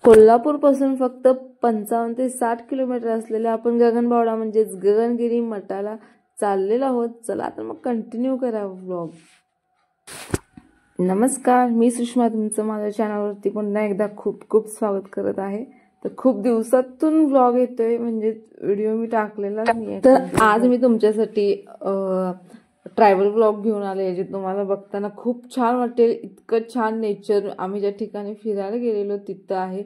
कोल्हापूर पासून फक्त 55 ते 60 किलोमीटर असलेल्या आपण गगनबावडा म्हणजेच गगनगिरी मठाला चाललेलो आहोत. चला तर मग कंटिन्यू करा व्लॉग. नमस्कार, मी सुषमा तुमचं माझ्या चॅनलवरती पुन्हा एकदा खूप खूप स्वागत करत आहे. तर खूप दिवसातून व्लॉग येतोय, म्हणजे व्हिडिओ मी टाकलेला नाही. तर आज मी तुमच्यासाठी ट्रॅव्हल व्लॉग घेऊन आले, जे तुम्हाला बघताना खूप छान वाटेल. इतकं छान नेचर आम्ही ज्या ठिकाणी फिरायला गेलेलो तिथं आहे.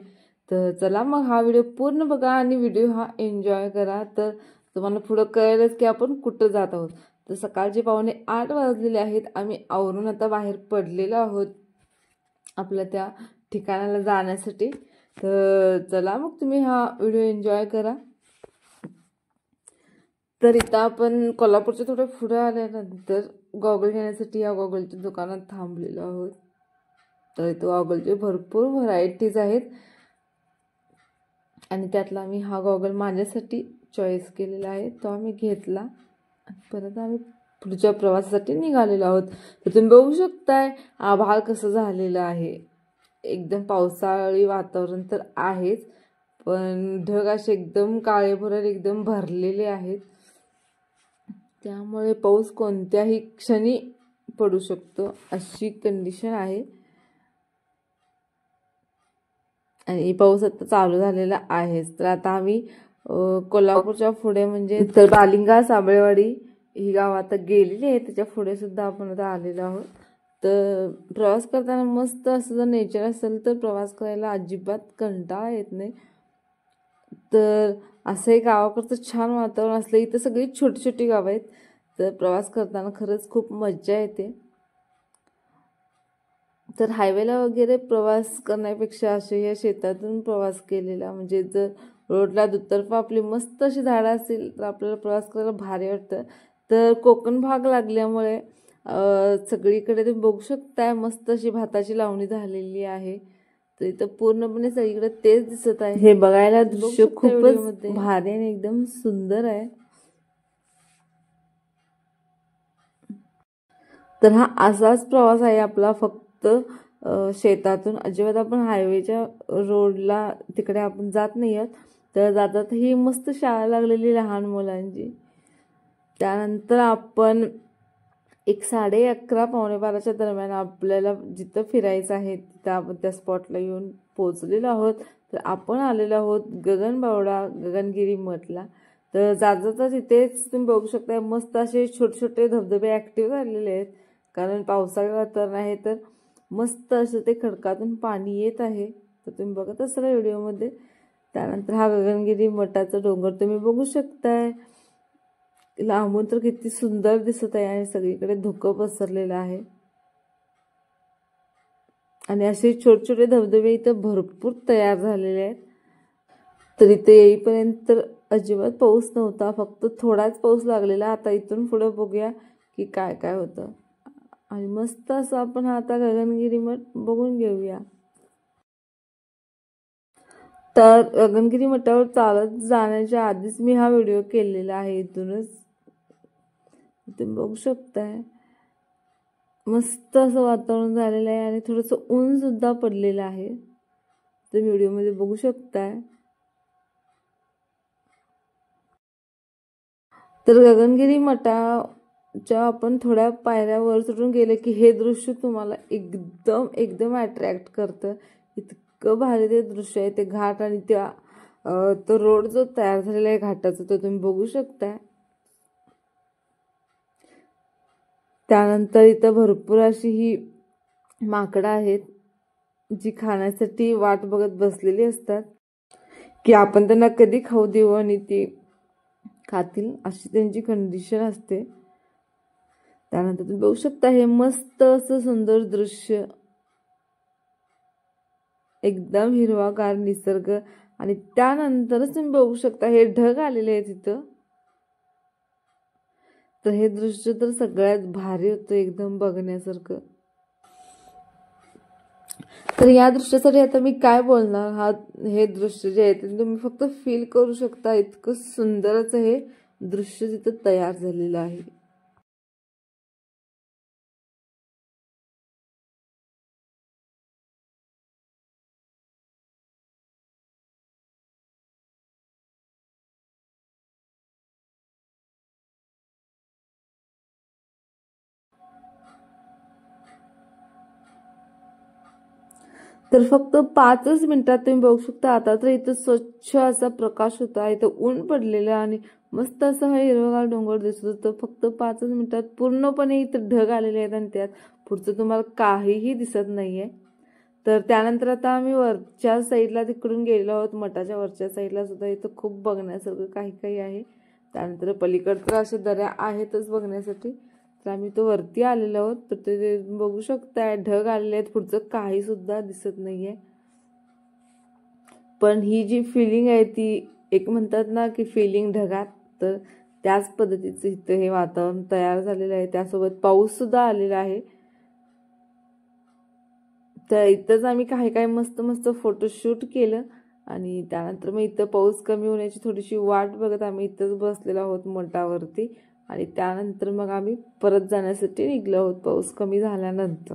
तर चला मग हा व्हिडिओ पूर्ण बघा आणि व्हिडिओ हा एन्जॉय करा. तर तुम्हाला पुढं कळेलच की आपण कुठं जात आहोत. तर सकाळचे 7:45 वाजलेले आहेत. आम्ही आवरून आता बाहेर पडलेलो आहोत आपल्या त्या ठिकाणाला जाण्यासाठी. तर चला मग तुम्ही हा व्हिडिओ एन्जॉय करा. तर इथं आपण कोल्हापूरच्या थोडं पुढे आल्यानंतर गॉगल घेण्यासाठी या गॉगलच्या दुकानात थांबलेलो आहोत. तर इथं गॉगलचे भरपूर व्हरायटीज आहेत आणि त्यातला आम्ही हा गॉगल माझ्यासाठी चॉईस केलेला आहे. तो आम्ही घेतला. परत आम्ही पुढच्या प्रवासासाठी निघालेलो आहोत. तर तुम्ही बघू शकताय आभाळ कसं झालेलं आहे. एकदम पावसाळी वातावरण तर आहेच, पण ढग असे एकदम काळेभोर एकदम भरलेले आहेत. त्यामुळे पाऊस कोणत्याही क्षणी पडू शकतो अशी कंडिशन आहे. आणि पाऊस आता चालू झालेला आहेच. तर आता आम्ही कोल्हापूरच्या पुढे म्हणजे तर बालिंगा साबळेवाडी ही गाव आता गेलेली आहे. त्याच्या पुढे सुद्धा आपण आता आलेलो आहोत. तर प्रवास करताना मस्त असं जर नेचर असेल तर प्रवास करायला अजिबात कंटाळा येत नाही. तर असं एक गावाकडचं छान वातावरण असलं. इथं सगळी छोटी छोटी गावं आहेत. तर प्रवास करताना खरंच खूप मज्जा येते. तर हायवेला वगैरे प्रवास करण्यापेक्षा असे या शेतातून प्रवास केलेला, म्हणजे जर रोडला दुतर्फा आपली मस्त अशी झाडं असेल तर आपल्याला प्रवास करायला भारी वाटतं. तर कोकण भाग लागल्यामुळे सगळीकडे तुम्ही बघू शकताय मस्त अशी भाताची लावणी झालेली आहे. तर इथं पूर्णपणे सगळीकडे तेच दिसत आहे. हे बघायला दृश्य खूपच भारी आणि एकदम सुंदर आहे. तर हा असाच प्रवास आहे आपला, फक्त शेतातून. अजिबात आपण हायवेच्या रोडला तिकडे आपण जात नाही आहोत. तर जातात ही मस्त शाळा लागलेली लहान मुलांची. त्यानंतर आपण 11:30 पावणे 12च्या दरम्यान आपल्याला जिथं फिरायचं आहे तिथं आपण त्या स्पॉटला येऊन पोहोचलेलो आहोत. तर आपण आलेलो आहोत गगनबावडा गगनगिरी मठला. तर जाता तिथेच तुम्ही बघू शकता मस्त असे छोटे छोटे धबधबे ॲक्टिव्ह झालेले आहेत, कारण पावसाळी वातावरण आहे. तर मस्त असं ते खडकातून पाणी येत आहे. तर तुम्ही बघत असाल व्हिडिओमध्ये. त्यानंतर हा गगनगिरी मठाचा डोंगर तुम्ही बघू शकताय. लांबून तर किती सुंदर दिसत आहे आणि सगळीकडे धुकं पसरलेलं आहे. आणि असे छोटे छोटे धबधबे इथं भरपूर तयार झालेले आहेत. तर इथे येईपर्यंत तर अजिबात पाऊस नव्हता, फक्त थोडाच पाऊस लागलेला. आता इथून पुढे बघूया की काय काय होतं. आणि मस्त असं आपण आता गगनगिरी मठ बघून घेऊया. तर गगनगिरी मठावर चालत जाण्याच्या आधीच मी हा व्हिडिओ केलेला आहे. इथूनच तुम्ही बघू शकताय मस्त असं वातावरण झालेलं आहे आणि थोडंसं ऊन सुद्धा पडलेलं आहे. तुम्ही व्हिडिओमध्ये बघू शकताय. तर गगनगिरी मठाच्या आपण थोड्या पायऱ्या वर चढून गेले की हे दृश्य तुम्हाला एकदम एकदम अट्रॅक्ट करतं. इतकं भारी ते दृश्य आहे. ते घाट आणि त्या तो रोड जो तयार झालेला आहे घाटाचा, तो तुम्ही बघू शकताय. त्यानंतर इथं भरपूर अशी ही माकडं आहेत जी खाण्यासाठी वाट बघत बसलेली असतात की आपण त्यांना कधी खाऊ देऊ आणि ती खातील, अशी त्यांची कंडिशन असते. त्यानंतर तुम्ही बघू शकता हे मस्त असं सुंदर दृश्य, एकदम हिरवागार निसर्ग. आणि त्यानंतरच तुम्ही बघू शकता हे ढग आलेले आहेत इथं. तर हे दृश्य तर सगळ्यात भारी होतं, एकदम बघण्यासारखं. तर या दृश्यासाठी आता मी काय बोलणार, हे दृश्य जे आहे ते तुम्ही फक्त फील करू शकता. इतकं सुंदरच हे दृश्य तिथं तयार झालेलं आहे. तर फक्त 5च मिनिटात तुम्ही बघू शकता. आता तर इथं स्वच्छ असा प्रकाश होता, इथं ऊन पडलेलं आणि मस्त असं हे हिरवगार डोंगर दिसत होतं. फक्त 5च मिनिटात पूर्णपणे इथं ढग आलेले आहेत आणि त्यात पुढचं तुम्हाला काहीही दिसत नाहीये. तर त्यानंतर आता आम्ही वरच्या साईडला तिकडून गेलो आहोत, मठाच्या वरच्या साईडला सुद्धा इथं खूप बघण्यासारखं काही काही आहे. त्यानंतर पलीकडे अशा दऱ्या आहेतच बघण्यासाठी. तर आम्ही तो वरती आलेलो आहोत. तर ते बघू शकताय ढग आलेले आहेत, पुढचं काही सुद्धा दिसत नाहीये. पण ही जी फिलिंग आहे ती एक म्हणतात ना की फिलिंग ढगात, तर त्याच पद्धतीचं इथं हे वातावरण तयार झालेलं आहे. त्यासोबत पाऊस सुद्धा आलेला आहे. तर इथंच आम्ही काही काही मस्त मस्त फोटोशूट केलं आणि त्यानंतर मग इथं पाऊस कमी होण्याची थोडीशी वाट बघत आम्ही इथंच बसलेलो आहोत मठावरती आणि त्यानंतर मग आम्ही परत जाण्यासाठी निघलो आहोत पाऊस कमी झाल्यानंतर.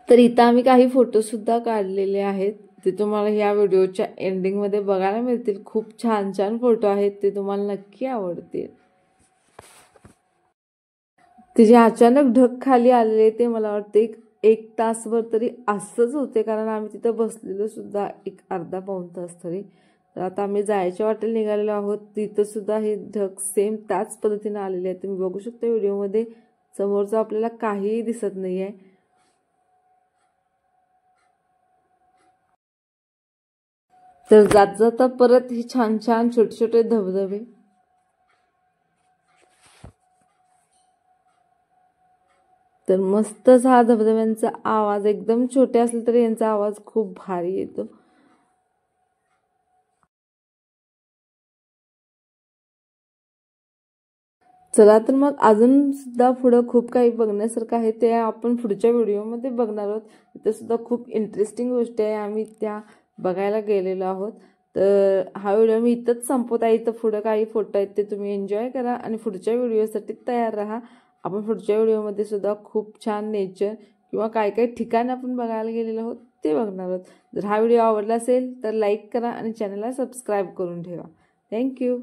तर इथं आम्ही काही फोटो सुद्धा काढलेले आहेत, ते तुम्हाला ह्या व्हिडिओच्या एंडिंगमध्ये बघायला मिळतील. खूप छान छान फोटो आहेत, ते तुम्हाला नक्की आवडतील. ते जे अचानक ढग खाली आलेले ते मला वाटते एक तासभर तरी असंच होते, कारण आम्ही तिथं बसलेलो सुद्धा एक अर्धा पाऊण तास तरी. तर आता आम्ही जायच्या वाटेला निघालेलो आहोत. तिथं सुद्धा हे ढग सेम त्याच पद्धतीने आलेले आहेत. तुम्ही बघू शकता व्हिडिओमध्ये समोरचं आपल्याला काहीही दिसत नाहीये. तर जात जाता परत ही छान छान छोटे छोटे धबधबे. तर मस्तच हा धबधब्यांचा आवाज, एकदम छोटे असले तरी यांचा आवाज खूप भारी येतो. चला तर मग अजून सुद्धा पुढं खूप काही बघण्यासारखं आहे, ते आपण पुढच्या व्हिडिओमध्ये बघणार आहोत. तिथे सुद्धा खूप इंटरेस्टिंग गोष्टी आहे, आम्ही त्या बघायला गेलेलो आहोत. तर हा व्हिडिओ मी इथंच संपवत आहे. इथं पुढं काही फोटो आहेत ते तुम्ही एन्जॉय करा आणि पुढच्या व्हिडिओसाठी तयार राहा. आपण पुढच्या व्हिडिओमध्ये सुद्धा खूप छान नेचर किंवा काय काय ठिकाण आपण बघायला गेलेलो आहोत ते बघणार आहोत. जर हा व्हिडिओ आवडला असेल तर लाईक करा आणि चॅनलला सबस्क्राईब करून ठेवा. थँक्यू.